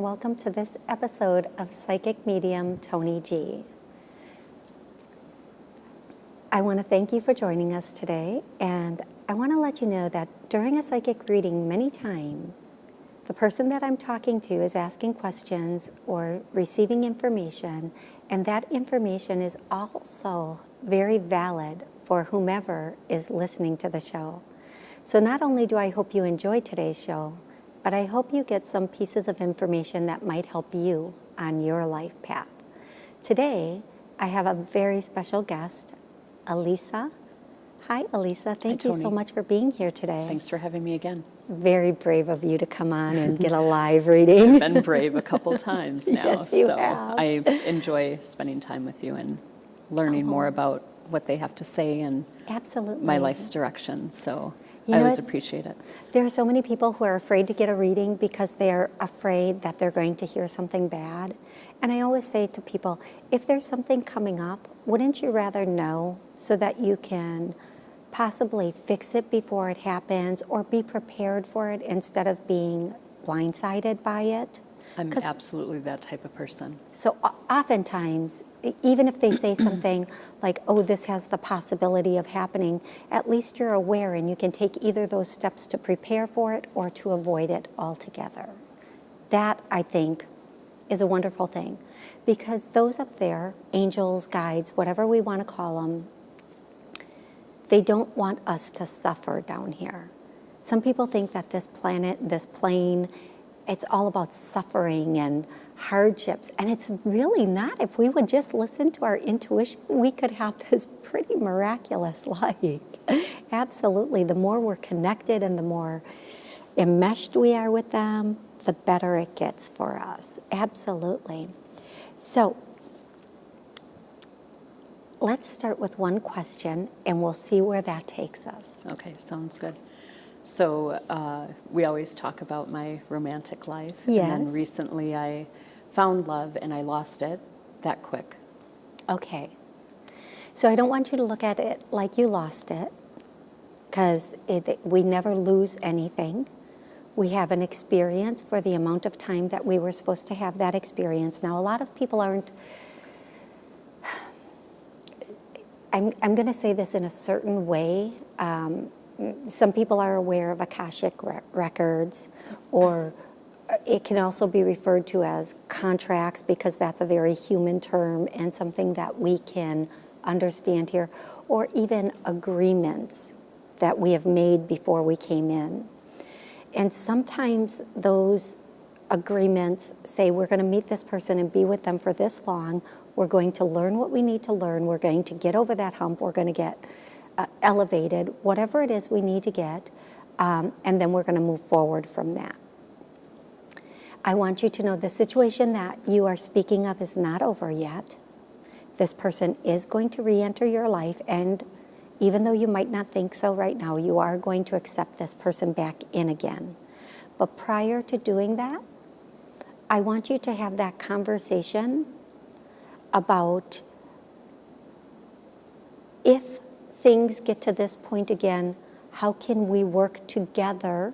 welcome to this episode of Psychic Medium Toni G. I want to thank you for joining us today, and I want to let you know that during a psychic reading, many times, the person that I'm talking to is asking questions or receiving information, and that information is also very valid for whomever is listening to the show. So not only do I hope you enjoy today's show, but I hope you get some pieces of information that might help you on your life path. Today, I have a very special guest, Elisa. Hi, Elisa. Thank you so much for being here today. Thanks for having me again. Very brave of you to come on and get a live reading. I've been brave a couple times now. Yes, you have. I enjoy spending time with you and learning more about what they have to say and my life's direction. So I always appreciate it. There are so many people who are afraid to get a reading because they're afraid that they're going to hear something bad. And I always say to people, if there's something coming up, wouldn't you rather know so that you can possibly fix it before it happens or be prepared for it instead of being blindsided by it? I'm absolutely that type of person. So oftentimes, even if they say something like, oh, this has the possibility of happening, at least you're aware and you can take either those steps to prepare for it or to avoid it altogether. That, I think, is a wonderful thing, because those up there, angels, guides, whatever we want to call them, they don't want us to suffer down here. Some people think that this planet, this plane, it's all about suffering and hardships, and it's really not. If we would just listen to our intuition, we could have this pretty miraculous life. Absolutely. The more we're connected and the more enmeshed we are with them, the better it gets for us. Absolutely. So let's start with one question, and we'll see where that takes us. Okay, sounds good. So we always talk about my romantic life. Yes. And then recently I found love and I lost it that quick. Okay. So I don't want you to look at it like you lost it, because we never lose anything. We have an experience for the amount of time that we were supposed to have that experience. Now, a lot of people aren't, I'm going to say this in a certain way. Some people are aware of Akashic records, or it can also be referred to as contracts, because that's a very human term and something that we can understand here, or even agreements that we have made before we came in. And sometimes those agreements say we're going to meet this person and be with them for this long, we're going to learn what we need to learn, we're going to get over that hump, we're going to get elevated, whatever it is we need to get, and then we're going to move forward from that. I want you to know the situation that you are speaking of is not over yet. This person is going to re-enter your life, and even though you might not think so right now, you are going to accept this person back in again. But prior to doing that, I want you to have that conversation about if things get to this point again, how can we work together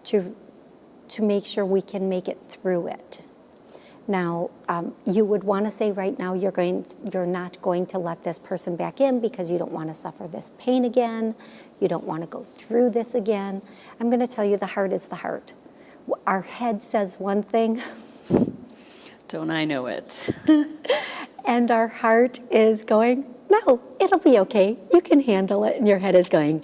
to make sure we can make it through it? Now, you would want to say right now you're not going to let this person back in because you don't want to suffer this pain again. You don't want to go through this again. I'm going to tell you the heart is the heart. Our head says one thing. Don't I know it? And our heart is going, no, it'll be okay. You can handle it. And your head is going,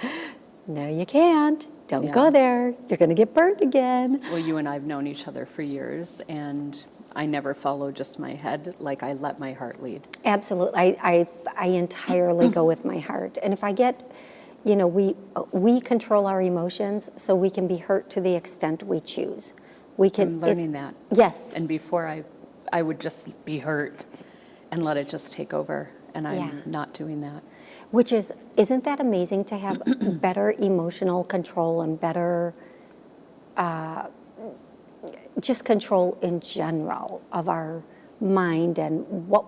no, you can't. Don't go there. You're going to get burned again. Well, you and I have known each other for years, and I never follow just my head. Like, I let my heart lead. Absolutely. I entirely go with my heart. And if I get, we control our emotions, so we can be hurt to the extent we choose. I'm learning that. Yes. And before I would just be hurt and let it just take over. And I'm not doing that. Isn't that amazing to have better emotional control and better just control in general of our mind and where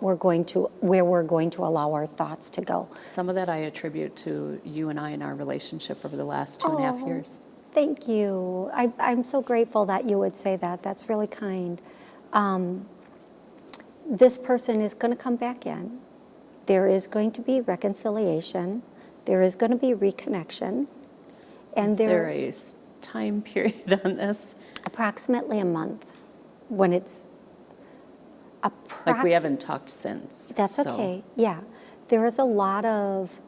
we're going to allow our thoughts to go? Some of that I attribute to you and I in our relationship over the last 2.5 years. thank you. I'm so grateful that you would say that. That's really kind. This person is going to come back in. There is going to be reconciliation. There is going to be reconnection. And Is there a time period on this? Approximately a month. When it's Like we haven't talked since. That's so. okay. Yeah. There is a lot of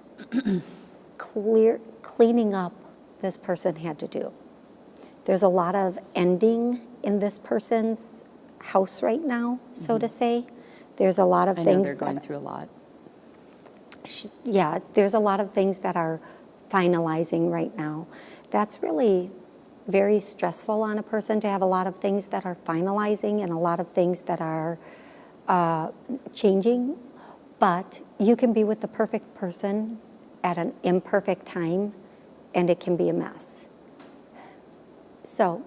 cleaning up this person had to do. There's a lot of ending in this person's house right now, so to say. There's a lot of I things know they're going through a lot. Yeah, there's a lot of things that are finalizing right now. That's really very stressful on a person, to have a lot of things that are finalizing and a lot of things that are changing. But you can be with the perfect person at an imperfect time, and it can be a mess. So,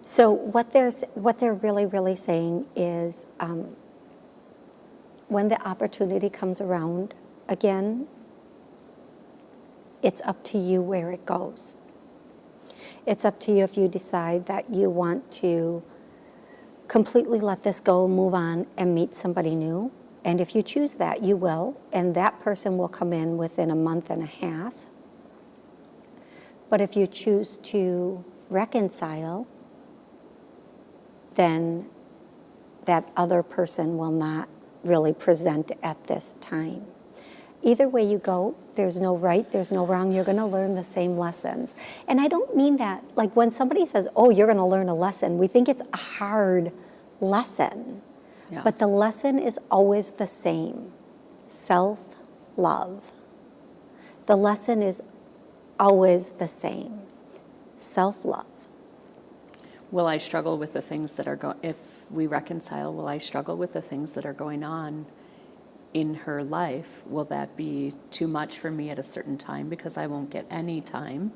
so what they're really saying is, when the opportunity comes around again, it's up to you where it goes. It's up to you if you decide that you want to completely let this go, move on, and meet somebody new. And if you choose that, you will, and that person will come in within a month and a half. But if you choose to reconcile, then that other person will not really present at this time. Either way you go, there's no right, there's no wrong. You're going to learn the same lessons. And I don't mean that, like when somebody says, oh, you're going to learn a lesson, we think it's a hard lesson. Yeah. But the lesson is always the same: self-love. The lesson is always the same: self-love. Will I struggle with the things that are if we reconcile, will I struggle with the things that are going on in her life? Will that be too much for me at a certain time because I won't get any time?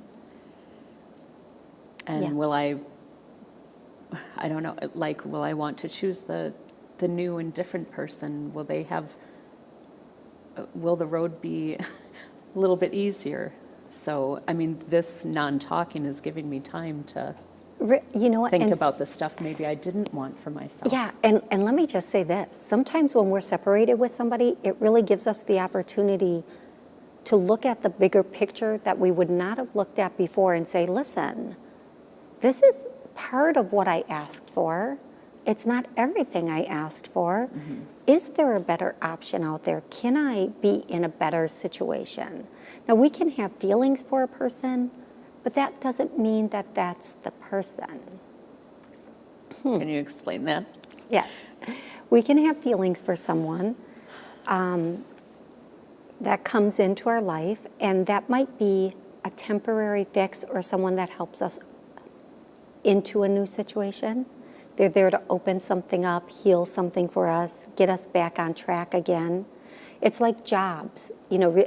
And Yes. will I don't know, like, will I want to choose the new and different person? Will they have, will the road be a little bit easier? So, I mean, this non-talking is giving me time to You know what? think And about the stuff maybe I didn't want for myself. Yeah, and let me just say this. Sometimes when we're separated with somebody, it really gives us the opportunity to look at the bigger picture that we would not have looked at before and say, listen, this is part of what I asked for. It's not everything I asked for. Mm-hmm. Is there a better option out there? Can I be in a better situation? Now, we can have feelings for a person, but that doesn't mean that that's the person. Can you explain that? Yes. We can have feelings for someone that comes into our life, and that might be a temporary fix or someone that helps us into a new situation. They're there to open something up, heal something for us, get us back on track again. It's like jobs, you know,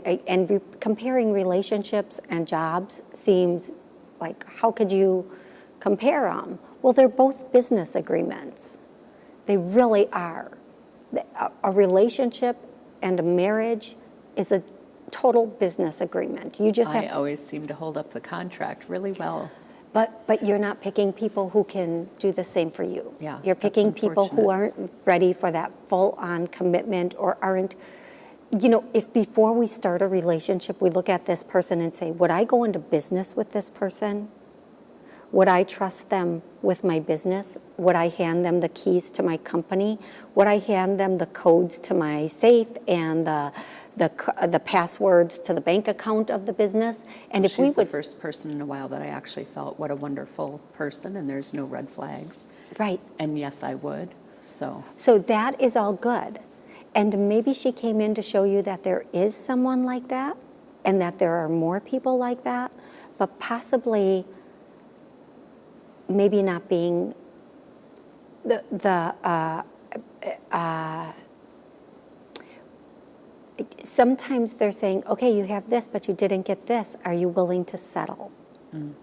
comparing relationships and jobs seems like, how could you compare them? Well, they're both business agreements. They really are. A relationship and a marriage is a total business agreement. You just have I always seem to hold up the contract really well. But you're not picking people who can do the same for you. Yeah, You're picking that's people who aren't ready for that full-on commitment or aren't, you know, if before we start a relationship, we look at this person and say, would I go into business with this person? Would I trust them with my business? Would I hand them the keys to my company? Would I hand them the codes to my safe and the passwords to the bank account of the business? And if She's the first person in a while that I actually felt, what a wonderful person, and there's no red flags. Right. And yes, I would. So that is all good. And maybe she came in to show you that there is someone like that and that there are more people like that, but possibly maybe not being sometimes they're saying, okay, you have this, but you didn't get this. Are you willing to settle? You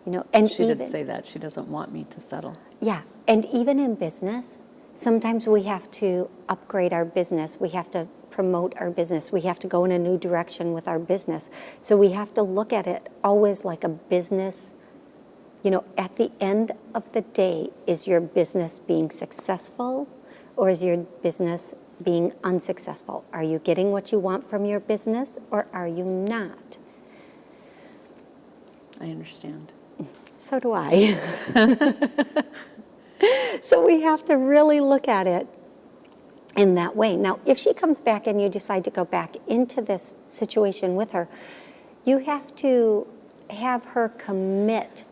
know, and she did say that. She doesn't want me to settle. Yeah, and even in business, sometimes we have to upgrade our business. We have to promote our business. We have to go in a new direction with our business. So we have to look at it always like a business. You know, at the end of the day, is your business being successful or is your business being unsuccessful? Are you getting what you want from your business or are you not? I understand. So do I. So we have to really look at it in that way. Now, if she comes back and you decide to go back into this situation with her, you have to have her commit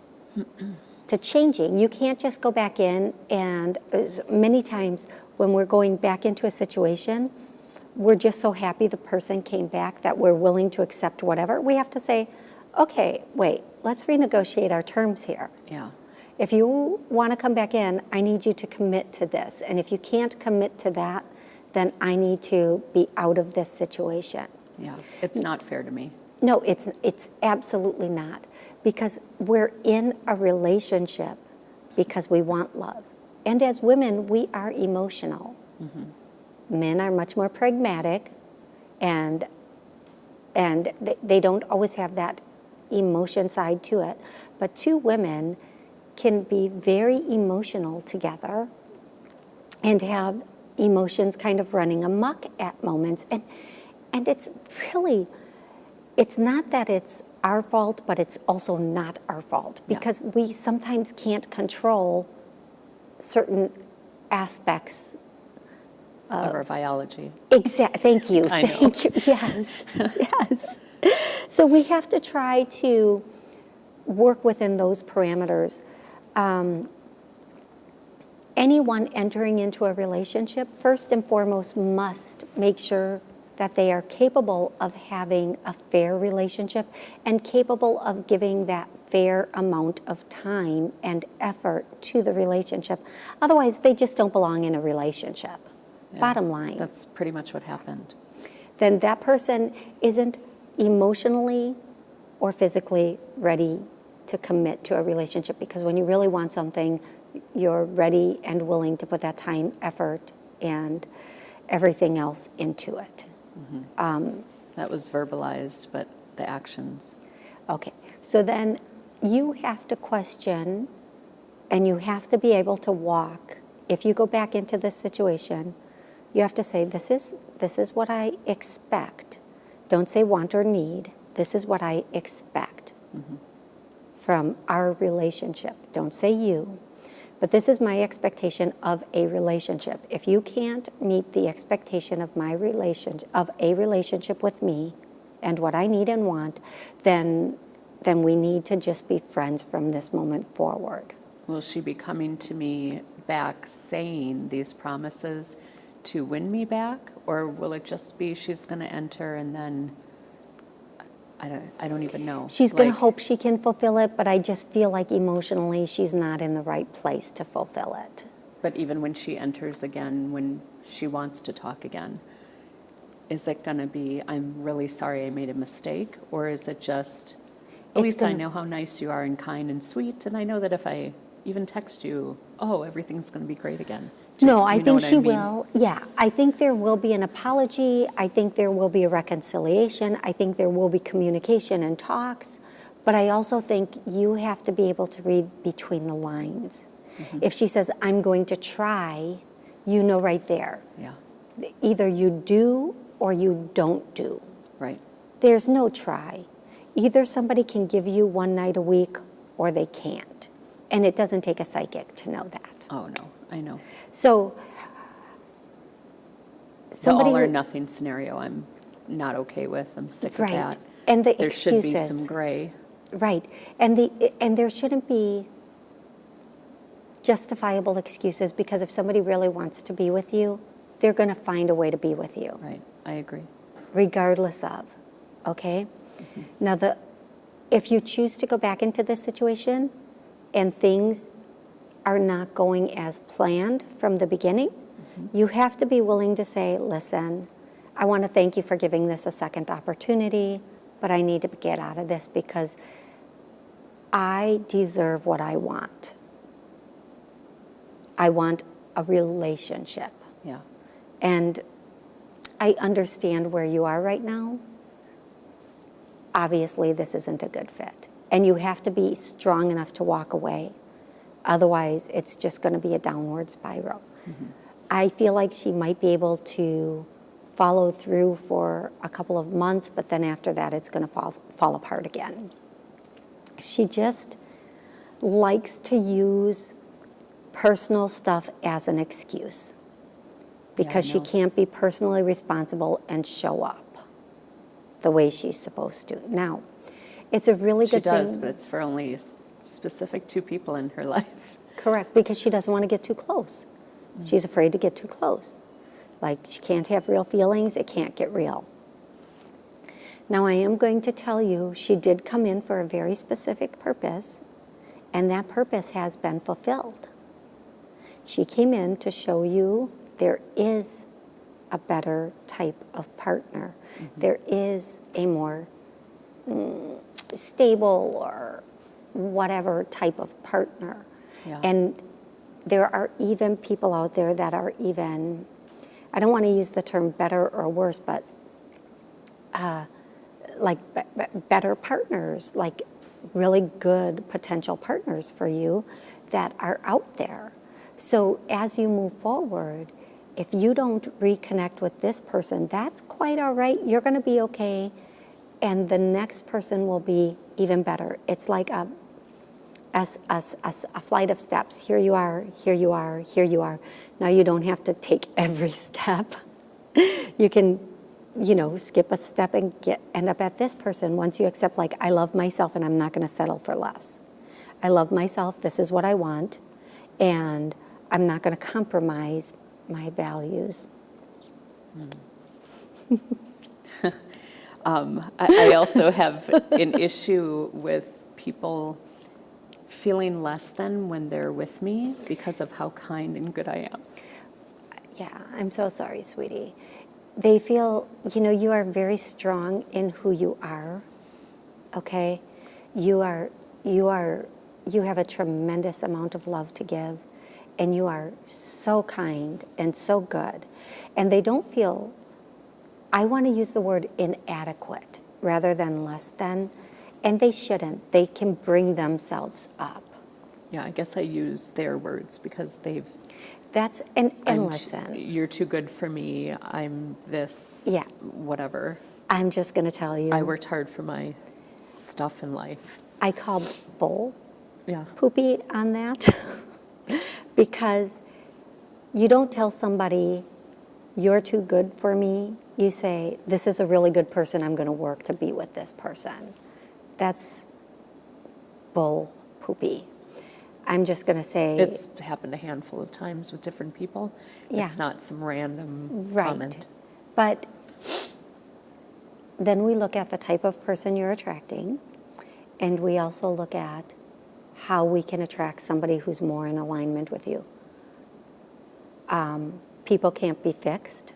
to changing. You can't just go back in, and many times when we're going back into a situation, we're just so happy the person came back that we're willing to accept whatever. We have to say, okay, wait, let's renegotiate our terms here. Yeah. If you want to come back in, I need you to commit to this. And if you can't commit to that, then I need to be out of this situation. Yeah. It's not fair to me. No, it's absolutely not. Because we're in a relationship because we want love. And as women, we are emotional. Mm-hmm. Men are much more pragmatic, and they don't always have that emotion side to it. But two women can be very emotional together and have emotions kind of running amok at moments. And it's really, it's not that it's our fault, but it's also not our fault because we sometimes can't control certain aspects of our biology. Thank you. I know. Thank you. Yes. Yes. So we have to try to work within those parameters. Anyone entering into a relationship, first and foremost, must make sure that they are capable of having a fair relationship and capable of giving that fair amount of time and effort to the relationship. Otherwise, they just don't belong in a relationship. Yeah, Bottom line. That's pretty much what happened. Then that person isn't emotionally or physically ready to commit to a relationship, because when you really want something, you're ready and willing to put that time, effort, and everything else into it. Mm-hmm. That was verbalized, but the actions. Okay, so then you have to question, and you have to be able to walk. If you go back into this situation, you have to say, this is what I expect. Don't say want or need. This is what I expect from our relationship. Don't say you. But this is my expectation of a relationship. If you can't meet the expectation of a relationship with me and what I need and want, then we need to just be friends from this moment forward. Will she be coming to me back saying these promises to win me back? Or will it just be she's going to enter and then, I don't even know. She's going to hope she can fulfill it, but I just feel like emotionally she's not in the right place to fulfill it. But even when she enters again, when she wants to talk again, is it going to be, I'm really sorry I made a mistake? Or is it just, at least I know how nice you are and kind and sweet, and I know that if I even text you, everything's going to be great again? No, I think she will. Yeah, I think there will be an apology. I think there will be a reconciliation. I think there will be communication and talks. But I also think you have to be able to read between the lines. Mm-hmm. If she says, I'm going to try, you know right there. Yeah. Either you do or you don't do. Right. There's no try. Either somebody can give you one night a week or they can't. And it doesn't take a psychic to know that. Oh, no, I know. So somebody, the all or nothing scenario I'm not okay with. I'm sick of that. And the there excuses. Should be some gray. Right. And there shouldn't be justifiable excuses, because if somebody really wants to be with you, they're going to find a way to be with you. Right. I agree. Regardless of. Okay? Mm-hmm. Now, if you choose to go back into this situation and things are not going as planned from the beginning, you have to be willing to say, listen, I want to thank you for giving this a second opportunity, but I need to get out of this because I deserve what I want. I want a relationship. Yeah. And I understand where you are right now. Obviously, this isn't a good fit. And you have to be strong enough to walk away. Otherwise, it's just going to be a downward spiral. I feel like she might be able to follow through for a couple of months, but then after that, it's going to fall apart again. She just likes to use personal stuff as an excuse because she know. can't be personally responsible and show up the way she's supposed to. Now, it's a really She good does, thing. but it's for only specific 2 people in her life. Correct, because she doesn't want to get too close. She's afraid to get too close. Like, she can't have real feelings, it can't get real. Now, I am going to tell you, she did come in for a very specific purpose, and that purpose has been fulfilled. She came in to show you there is a better type of partner. There is a more stable or whatever type of partner. Yeah. And there are even people out there that are even, I don't want to use the term better or worse, but like better partners, like really good potential partners for you that are out there. So as you move forward, if you don't reconnect with this person, that's quite all right. You're going to be okay. And the next person will be even better. It's like a flight of steps. Here you are, here you are, here you are. Now you don't have to take every step. You can, skip a step and end up at this person once you accept, like, I love myself and I'm not going to settle for less. I love myself, this is what I want, and I'm not going to compromise my values. I also have an issue with people feeling less than when they're with me because of how kind and good I am. Yeah, I'm so sorry, sweetie. They feel, you are very strong in who you are, okay? You have a tremendous amount of love to give, and you are so kind and so good. And they don't feel, I want to use the word inadequate rather than less than, and they shouldn't. They can bring themselves up. Yeah, I guess I use their words because they've... That's, and listen. You're too good for me, I'm this, Yeah. whatever. I'm just going to tell you. I worked hard for my stuff in life. I call bull Yeah. poopy on that because you don't tell somebody you're too good for me. You say, this is a really good person, I'm going to work to be with this person. That's bull poopy. I'm just going to say... It's happened a handful of times with different people. Yeah. It's not some random Right. comment. But then we look at the type of person you're attracting, and we also look at how we can attract somebody who's more in alignment with you. People can't be fixed.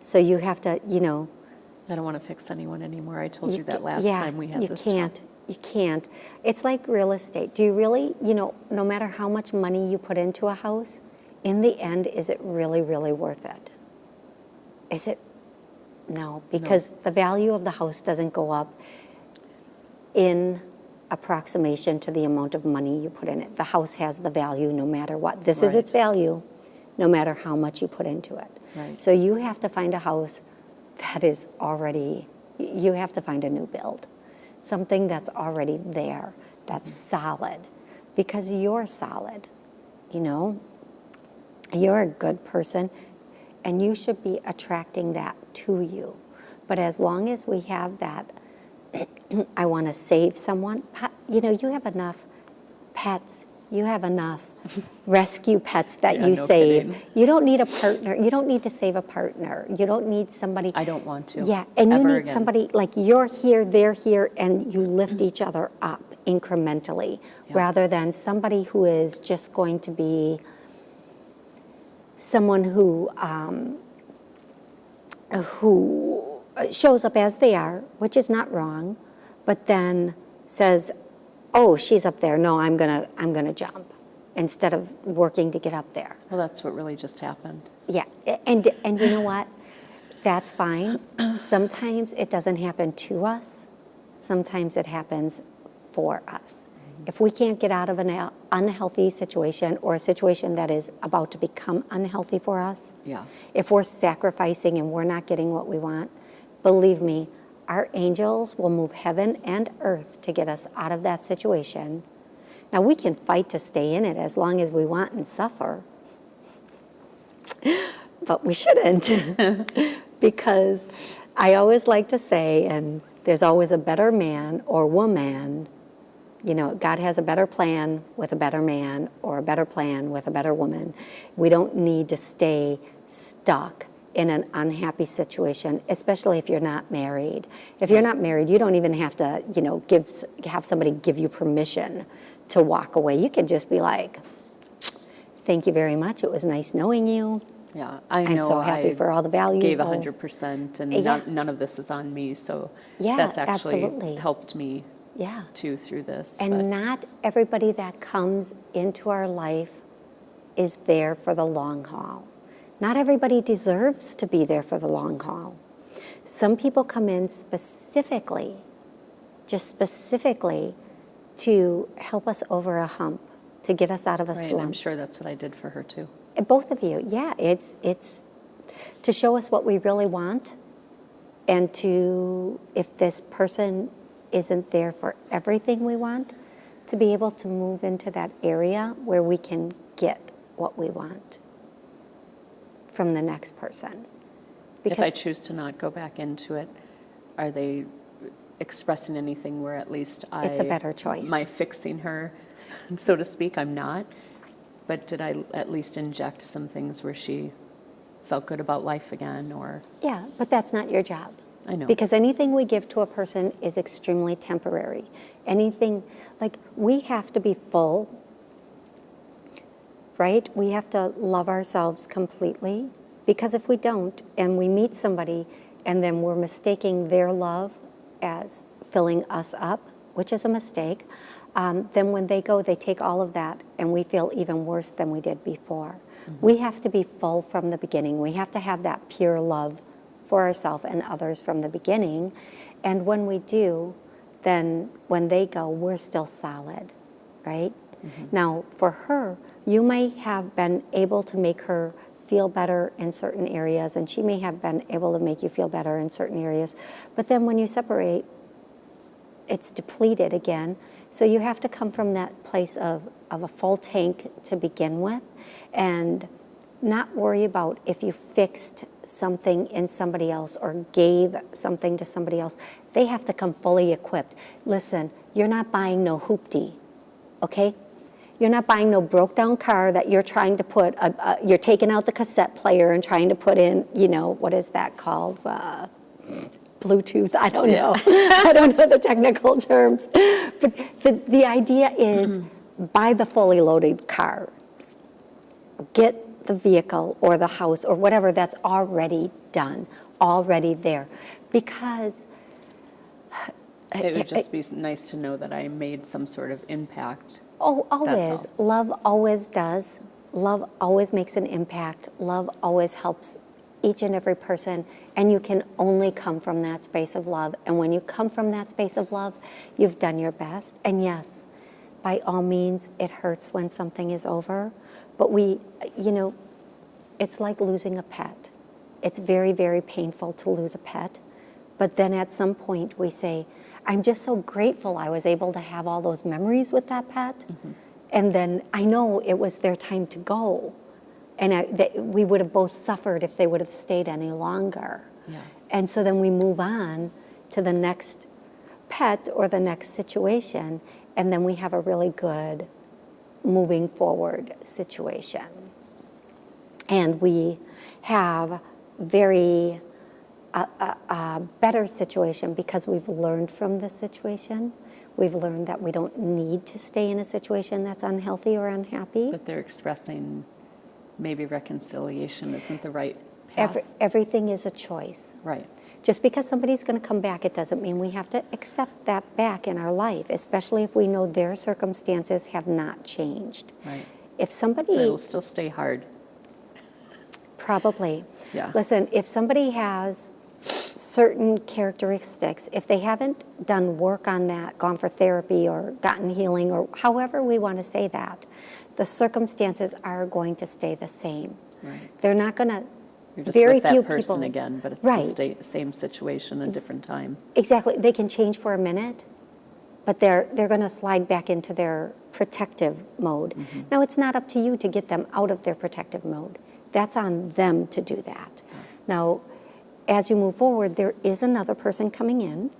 So you have to, I don't want to fix anyone anymore. I told you that last time we had this talk. You can't. It's like real estate. Do you really, no matter how much money you put into a house, in the end, is it really, really worth it? Is it? No, because the value of the house doesn't go up in approximation to the amount of money you put in it. The house has the value no matter what. This is its value no matter how much you put into it. Right. So you have to find a house that is already, you have to find a new build. Something that's already there, that's solid, because you're solid, You're a good person, and you should be attracting that to you. But as long as we have that, I want to save someone, you have enough pets, you have enough rescue pets that you no save. kidding. You don't need a partner. You don't need to save a partner. You don't need somebody. I don't want to. Yeah, and you ever need again. somebody, like you're here, they're here, and you lift each other up incrementally, rather than somebody who is just going to be someone who shows up as they are, which is not wrong, but then says, "Oh, she's up there. No, I'm gonna jump," instead of working to get up there. Well, that's what really just happened. Yeah, and you know what? That's fine. Sometimes it doesn't happen to us. Sometimes it happens for us. If we can't get out of an unhealthy situation or a situation that is about to become unhealthy for us, Yeah. if we're sacrificing and we're not getting what we want, believe me, our angels will move heaven and earth to get us out of that situation. Now, we can fight to stay in it as long as we want and suffer, but we shouldn't. Because I always like to say, and there's always a better man or woman. You know, God has a better plan with a better man or a better plan with a better woman. We don't need to stay stuck in an unhappy situation, especially if you're not married. If you're not married, you don't even have to, you know, have somebody give you permission to walk away. You can just be like, thank you very much. It was nice knowing you. Yeah, I know. I'm so happy for all the value. Gave 100%, and Yeah. none of this is on me. So Yeah, that's actually absolutely. helped me Yeah. too through this. And but- not everybody that comes into our life is there for the long haul. Not everybody deserves to be there for the long haul. Some people come in specifically, just specifically, to help us over a hump, to get us out of a right, slump. I'm sure that's what I did for her too. Both of you, yeah. It's to show us what we really want, and to, if this person isn't there for everything we want, to be able to move into that area where we can get what we want from the next person. If I choose to not go back into it, are they expressing anything where at least It's a better choice. Am I fixing her, so to speak? I'm not. But did I at least inject some things where she felt good about life again, or? Yeah, but that's not your job. I know. Because anything we give to a person is extremely temporary. Anything, like, we have to be full, right? We have to love ourselves completely. Because if we don't, and we meet somebody, and then we're mistaking their love as filling us up, which is a mistake, then when they go, they take all of that, and we feel even worse than we did before. Mm-hmm. We have to be full from the beginning. We have to have that pure love for ourselves and others from the beginning. And when we do, then when they go, we're still solid, right? Mm-hmm. Now, for her, you may have been able to make her feel better in certain areas, and she may have been able to make you feel better in certain areas. But then when you separate, it's depleted again. So you have to come from that place of a full tank to begin with, and not worry about if you fixed something in somebody else or gave something to somebody else. They have to come fully equipped. Listen, you're not buying no hoopty, okay? You're not buying no broke down car that you're trying to put, you're taking out the cassette player and trying to put in, you know, what is that called? Bluetooth, I don't know. I don't know the technical terms. But the idea is buy the fully loaded car. Get the vehicle or the house or whatever that's already done, already there. Because it would just be nice to know that I made some sort of impact. Oh, always. Love always does. Love always makes an impact. Love always helps each and every person, and you can only come from that space of love. And when you come from that space of love, you've done your best. And yes, by all means, it hurts when something is over, but we, you know, it's like losing a pet. It's very, very painful to lose a pet, but then at some point we say, I'm just so grateful I was able to have all those memories with that pet. Mm-hmm. And then I know it was their time to go. And we would have both suffered if they would have stayed any longer. Yeah. And so then we move on to the next pet or the next situation, and then we have a really good moving forward situation. And we have very a better situation because we've learned from this situation. We've learned that we don't need to stay in a situation that's unhealthy or unhappy. But they're expressing maybe reconciliation isn't the right path. Everything is a choice. Right. Just because somebody's going to come back, it doesn't mean we have to accept that back in our life, especially if we know their circumstances have not changed. Right. If somebody... So it'll still stay hard. Probably. Yeah. Listen, if somebody has certain characteristics, if they haven't done work on that, gone for therapy or gotten healing or however we want to say that, the circumstances are going to stay the same. Right. They're not going to, You're just very with that few person people, again, but it's right. the same situation, a different time. Exactly. They can change for a minute, but they're going to slide back into their protective mode. Mm-hmm. Now, it's not up to you to get them out of their protective mode. That's on them to do that. Yeah. Now, as you move forward, there is another person coming in,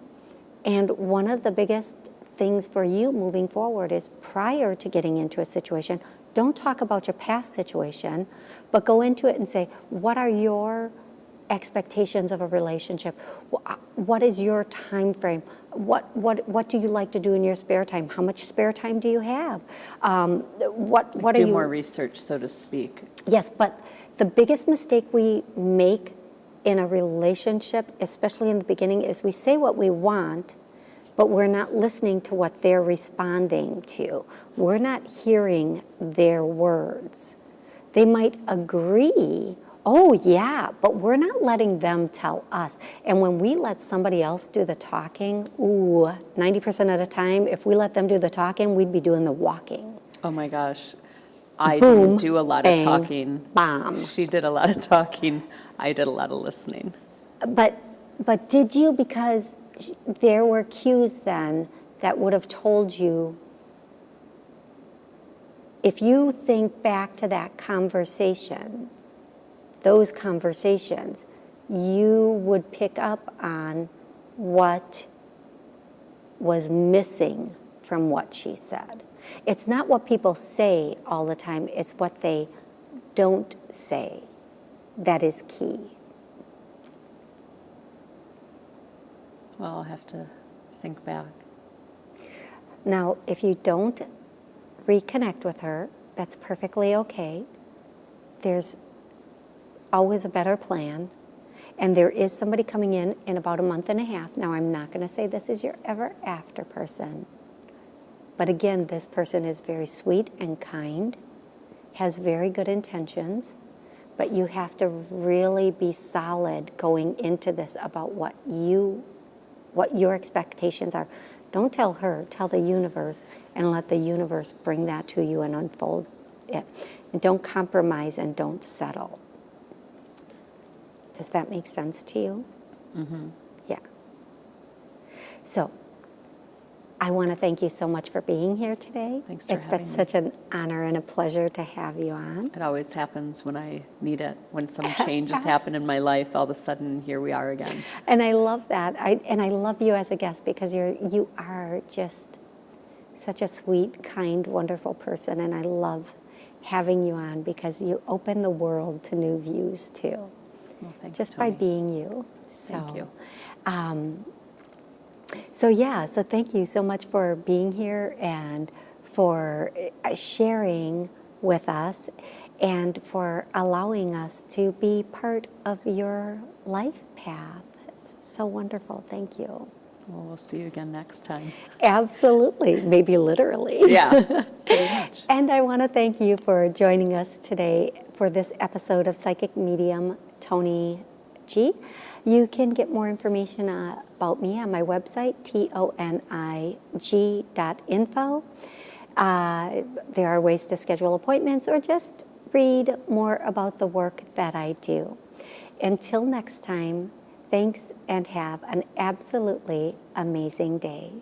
and one of the biggest things for you moving forward is prior to getting into a situation, don't talk about your past situation, but go into it and say, what are your expectations of a relationship? What is your time frame? What do you like to do in your spare time? How much spare time do you have? What are Do you? more research, so to speak. Yes, but the biggest mistake we make in a relationship, especially in the beginning, is we say what we want, but we're not listening to what they're responding to. We're not hearing their words. They might agree, oh yeah, but we're not letting them tell us. And when we let somebody else do the talking, 90% of the time, if we let them do the talking, we'd be doing the walking. Oh my gosh. I Boom, didn't do a lot bang, of talking. bomb. She did a lot of talking. I did a lot of listening. But did you? Because there were cues then that would have told you, if you think back to that conversation, those conversations, you would pick up on what was missing from what she said. It's not what people say all the time, it's what they don't say that is key. Well, I'll have to think back. Now, if you don't reconnect with her, that's perfectly okay. There's always a better plan. And there is somebody coming in about a month and a half. Now, I'm not going to say this is your ever after person. But again, this person is very sweet and kind, has very good intentions, but you have to really be solid going into this about what your expectations are. Don't tell her, tell the universe, and let the universe bring that to you and unfold it. And don't compromise and don't settle. Does that make sense to you? Mm-hmm. Yeah. So, I want to thank you so much for being here today. Thanks for It's been having me. such an honor and a pleasure to have you on. It always happens when I need it. When some changes happen in my life, all of a sudden, here we are again. And I love that. And I love you as a guest because you are just such a sweet, kind, wonderful person. And I love having you on because you open the world to new views too. Well, thanks, Just Toni. by being you. Thank you. So thank you so much for being here and for sharing with us and for allowing us to be part of your life path. It's so wonderful. Thank you. Well, we'll see you again next time. Absolutely, maybe literally. Yeah, very much. And I want to thank you for joining us today for this episode of Psychic Medium Toni G. You can get more information about me on my website, tonig.info. There are ways to schedule appointments or just read more about the work that I do. Until next time, thanks and have an absolutely amazing day.